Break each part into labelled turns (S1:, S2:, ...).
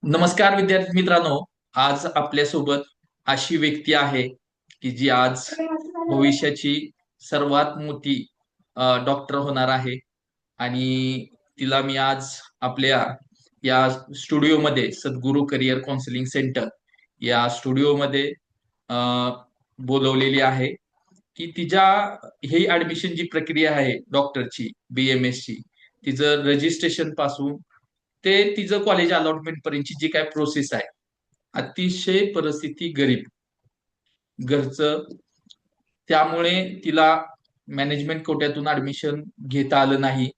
S1: नमस्कार विद्यार्थी मित्रांनो. आज आपल्यासोबत अशी व्यक्ती आहे की जी आज भविष्याची सर्वात मोठी डॉक्टर होणार आहे. आणि तिला मी आज आपल्या या स्टुडिओमध्ये, सद्गुरू करिअर काउन्सिलिंग सेंटर या स्टुडिओमध्ये अ, बोलवलेली आहे की तिच्या ही ऍडमिशन जी प्रक्रिया आहे डॉक्टरची, BMS ची, तिचं रजिस्ट्रेशन पासून ते तिचं कॉलेज अलॉटमेंट पर्यंतची जी काय प्रोसेस आहे, अतिशय परिस्थिती गरीब घरचं, त्यामुळे तिला मॅनेजमेंट कोट्यातून ऍडमिशन घेता आलं नाही.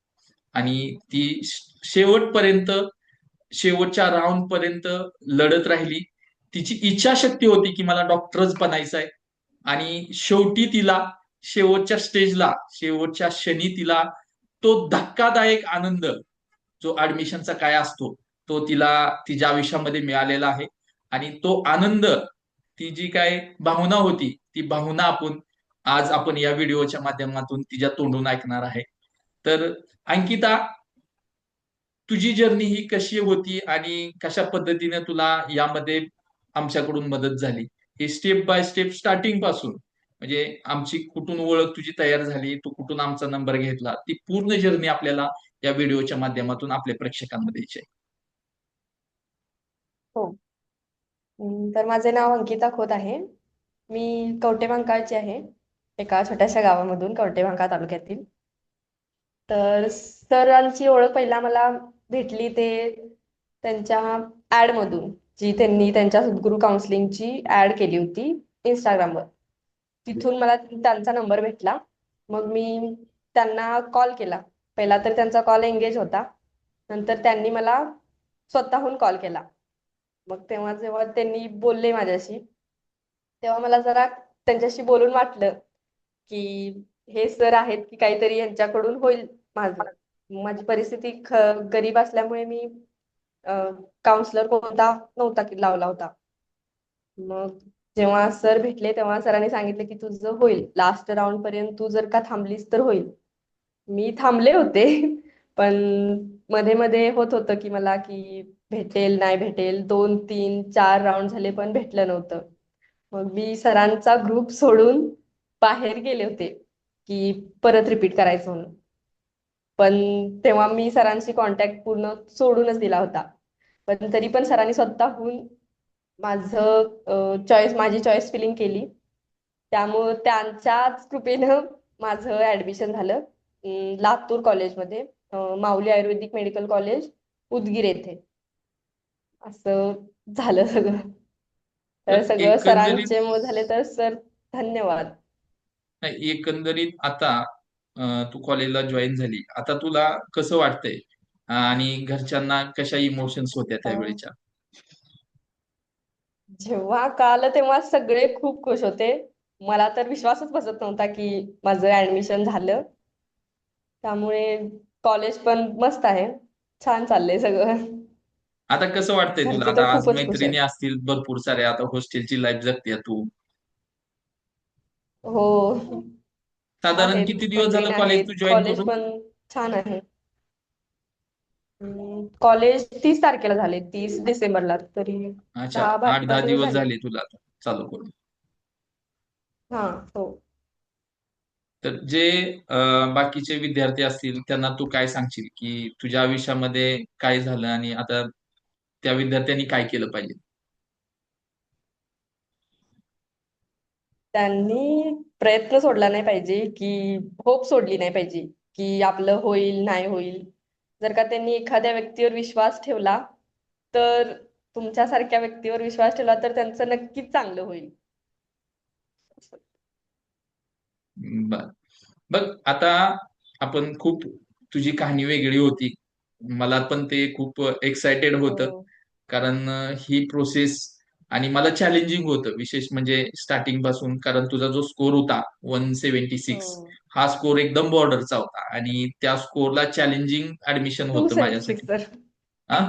S1: आणि ती शेवटपर्यंत, शेवटच्या राऊंड पर्यंत लढत राहिली. तिची इच्छाशक्ती होती की मला डॉक्टरच बनायचं आहे. आणि शेवटी तिला शेवटच्या स्टेजला, शेवटच्या क्षणी तिला तो धक्कादायक आनंद जो ऍडमिशनचा काय असतो, तो तिला तिच्या आयुष्यामध्ये मिळालेला आहे. आणि तो आनंद, ती जी काय भावना होती, ती भावना आज आपण या व्हिडिओच्या माध्यमातून तिच्या तोंडून ऐकणार आहे. तर अंकिता, तुझी जर्नी ही कशी होती आणि कशा पद्धतीने तुला यामध्ये आमच्याकडून मदत झाली, हे स्टेप बाय स्टेप स्टार्टिंग पासून, म्हणजे आमची कुठून ओळख तुझी तयार झाली, तू कुठून आमचा नंबर घेतला, ती पूर्ण जर्नी आपल्याला या व्हिडिओच्या माध्यमातून आपल्या प्रेक्षकांना द्यायची आहे.
S2: हो. तर माझे नाव अंकिता खोत आहे. मी कवटेमहांकाळची आहे. एका छोट्याशा गावामधून, कवटेमहांकाळ तालुक्यातील. तर सरांची ओळख पहिला मला भेटली ते त्यांच्या ऍड मधून, जी त्यांनी त्यांच्या सद्गुरू काउन्सिलिंगची ऍड केली होती इंस्टाग्रामवर. तिथून मला त्यांचा नंबर भेटला. मग मी त्यांना कॉल केला. पहिला तर त्यांचा कॉल एंगेज होता. नंतर त्यांनी मला स्वतःहून कॉल केला. मग तेव्हा जेव्हा त्यांनी बोलले माझ्याशी, तेव्हा मला जरा त्यांच्याशी बोलून वाटलं की हे सर आहेत की काहीतरी यांच्याकडून होईल माझं. माझी परिस्थिती गरीब असल्यामुळे मी काउन्सलर कोणता नव्हता की लावला होता. मग जेव्हा सर भेटले तेव्हा सरांनी सांगितलं की तुझं होईल, लास्ट राऊंड पर्यंत तू जर का थांबलीस तर होईल. मी थांबले होते. पण मध्ये मध्ये होत होतं की मला की भेटेल नाही भेटेल, 2 3 4 राऊंड झाले पण भेटलं नव्हतं. मग मी सरांचा ग्रुप सोडून बाहेर गेले होते की परत रिपीट करायचं म्हणून. पण तेव्हा मी सरांशी कॉन्टॅक्ट पूर्ण सोडूनच दिला होता. पण तरी पण सरांनी स्वतःहून माझी चॉईस फिलिंग केली. त्यामुळं त्यांच्याच कृपेनं माझं ऍडमिशन झालं लातूर कॉलेजमध्ये, माऊली आयुर्वेदिक मेडिकल कॉलेज, उदगीर येथे. असं झालं सगळं. तर
S1: तर
S2: सगळं
S1: एकंदरीत
S2: सरांचे मुळे झाले, तर सर धन्यवाद.
S1: एकंदरीत आता तू कॉलेजला जॉईन झाली, आता तुला कसं वाटतंय? आणि घरच्यांना कशा इमोशन्स होत्या
S2: अं,
S1: त्यावेळेच्या?
S2: जेव्हा कळालं तेव्हा सगळे खूप खुश होते. मला तर विश्वासच बसत नव्हता की माझं ऍडमिशन झालं. त्यामुळे कॉलेज पण मस्त आहे, छान चाललंय सगळं.
S1: आता कसं वाटतंय तुला?
S2: घरचे
S1: आता
S2: तर
S1: आज
S2: खूपच खुश
S1: मैत्रिणी
S2: आहेत.
S1: असतील भरपूर साऱ्या, आता हॉस्टेलची लाईफ जगते तू.
S2: हो,
S1: साधारण
S2: आहेत
S1: किती दिवस झालं
S2: मैत्रिणी
S1: कॉलेज
S2: आहेत,
S1: तू जॉईन
S2: कॉलेज
S1: करून?
S2: पण छान आहे. कॉलेज 30 तारखेला झाले, 30 डिसेंबरला, तरी
S1: अच्छा,
S2: दहा
S1: आठ
S2: बारा
S1: दहा
S2: दिवस
S1: दिवस
S2: झाले.
S1: झाले तुला आता चालू करून.
S2: हा. हो.
S1: तर जे बाकीचे विद्यार्थी असतील त्यांना तू काय सांगशील की तुझ्या आयुष्यामध्ये काय झालं आणि आता त्या विद्यार्थ्यांनी काय केलं पाहिजे?
S2: त्यांनी प्रयत्न सोडला नाही पाहिजे, की होप सोडली नाही पाहिजे की आपलं होईल नाही होईल. जर का त्यांनी एखाद्या व्यक्तीवर विश्वास ठेवला, तर तुमच्यासारख्या व्यक्तीवर विश्वास ठेवला तर त्यांचं नक्कीच चांगलं होईल.
S1: बर. बघ, आता आपण खूप, तुझी कहाणी वेगळी होती. मला पण ते खूप एक्साइटेड होतं.
S2: हो.
S1: कारण ही प्रोसेस, आणि मला चॅलेंजिंग होतं विशेष म्हणजे स्टार्टिंग पासून, कारण तुझा जो स्कोर होता 176,
S2: हो.
S1: हा स्कोर एकदम बॉर्डरचा होता आणि त्या स्कोरला चॅलेंजिंग ऍडमिशन
S2: टू
S1: होतं
S2: सेव्हन्टी
S1: माझ्यासाठी.
S2: Six sir.
S1: हा,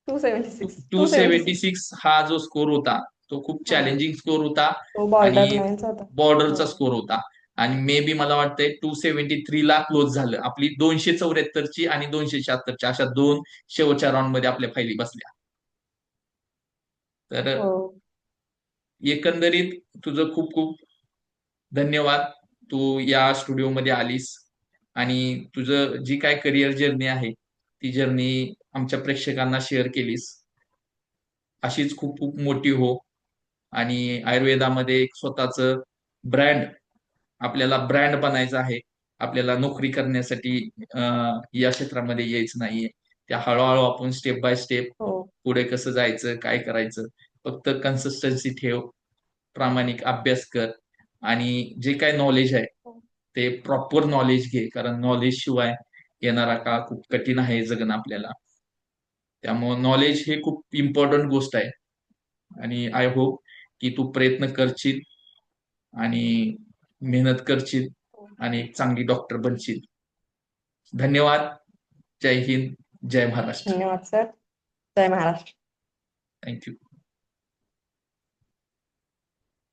S2: 276,
S1: two
S2: two seventy
S1: seventy
S2: six
S1: six हा जो स्कोर होता, तो खूप
S2: हा.
S1: चॅलेंजिंग स्कोर होता.
S2: तो
S1: आणि
S2: बॉर्डर लाईनचा होता.
S1: बॉर्डरचा
S2: हो.
S1: स्कोर होता. आणि मे बी मला वाटतंय 273 ला क्लोज झालं. आपली 274 ची आणि 276 च्या, अशा दोन शेवटच्या राऊंड मध्ये आपल्या फायली बसल्या. तर
S2: हो.
S1: एकंदरीत तुझं खूप खूप धन्यवाद. तू या स्टुडिओमध्ये आलीस आणि तुझं जी काय करिअर जर्नी आहे ती जर्नी आमच्या प्रेक्षकांना शेअर केलीस. अशीच खूप खूप मोठी हो आणि आयुर्वेदामध्ये एक स्वतःचं ब्रँड, आपल्याला ब्रँड बनायचं आहे. आपल्याला नोकरी करण्यासाठी या क्षेत्रामध्ये यायचं नाहीये. त्या हळूहळू आपण स्टेप बाय स्टेप
S2: हो.
S1: पुढे कसं जायचं, काय करायचं, फक्त कन्सिस्टन्सी ठेव, प्रामाणिक अभ्यास कर आणि जे काय नॉलेज आहे
S2: हो.
S1: ते प्रॉपर नॉलेज घे, कारण नॉलेज शिवाय येणारा काळ खूप कठीण आहे जगणं आपल्याला. त्यामुळे नॉलेज हे खूप इम्पॉर्टंट गोष्ट आहे आणि आय होप की तू प्रयत्न करशील आणि मेहनत करशील
S2: हो.
S1: आणि एक चांगली डॉक्टर बनशील. धन्यवाद. जय हिंद, जय महाराष्ट्र.
S2: धन्यवाद सर. जय महाराष्ट्र.
S1: थँक्यू.